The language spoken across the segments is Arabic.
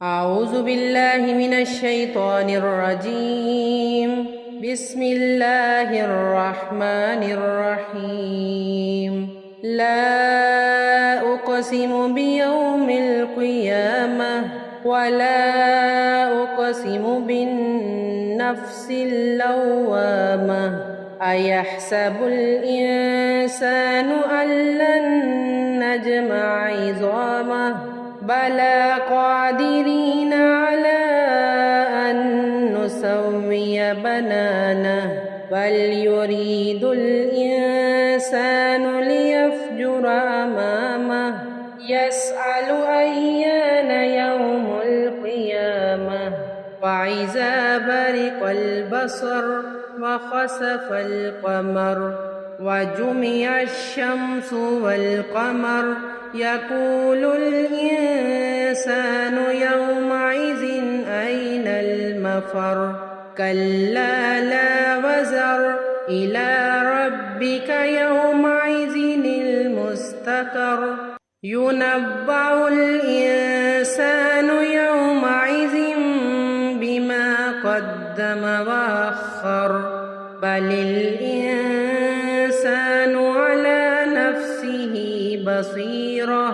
أعوذ بالله من الشيطان الرجيم. بسم الله الرحمن الرحيم. لا أقسم بيوم القيامة ولا أقسم بالنفس اللوامة. أيحسب الإنسان أن لن نجمع عظامه بلى قادرين على أن نسوي بنانه بل يريد الإنسان ليفجر أمامه يسأل أيان يوم القيامة فإذا برق البصر وخسف القمر وجمع الشمس والقمر يقول الإنسان يومئذ أين المفر كلا لا وزر إلى ربك يومئذ المستقر ينبأ الإنسان يومئذ بما قدم وأخر بل الإنسان على نفسه بصيرة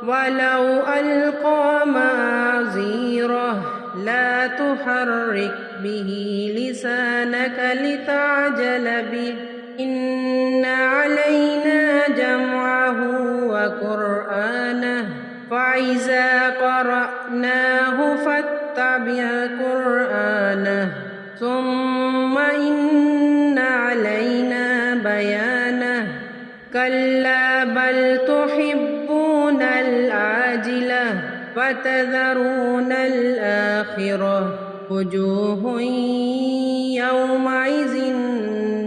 ولو ألقى معاذيره لا تحرك به لسانك لتعجل به إن علينا جمعه وقرآنه فإذا قرأناه فاتبع قرآنه ثم إن علينا بيانه كلا بل تحبون العاجلة وتذرون الآخرة وجوه يومئذ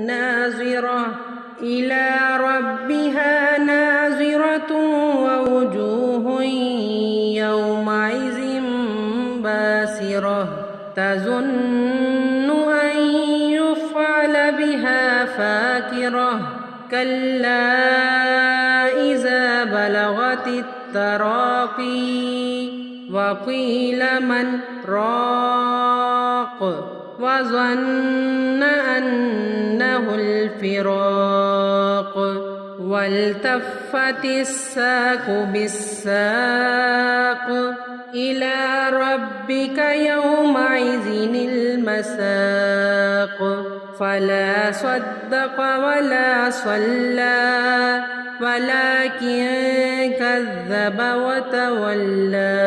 ناظرة إلى ربها ناظرة ووجوه يومئذ باسرة تظن أن يفعل بها فاقرة كلا إذا بلغت التراقي وقيل من راق وظن أنه الفراق والتفت الساق بالساق إلى ربك يومئذ المساق فلا صدق ولا صلى ولكن كذب وتولى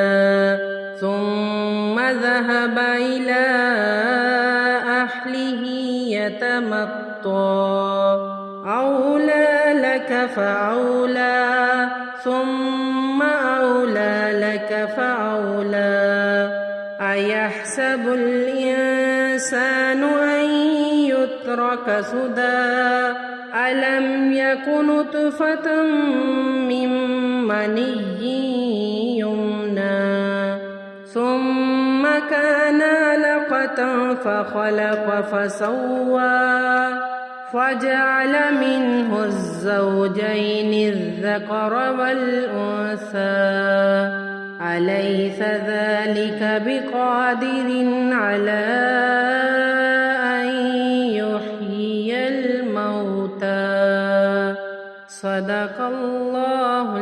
ثم ذهب إلى أهله يتمطى أولى لك فأولى ثم أولى لك فأولى أيحسب الإنسان أن يترك سدى ألم يك نطفة من مني يمنى ثم كان علقة فخلق فسوى فجعل منه الزوجين الذكر والأنثى أليس ذلك بقادر على أن يحيي الموتى صدق الله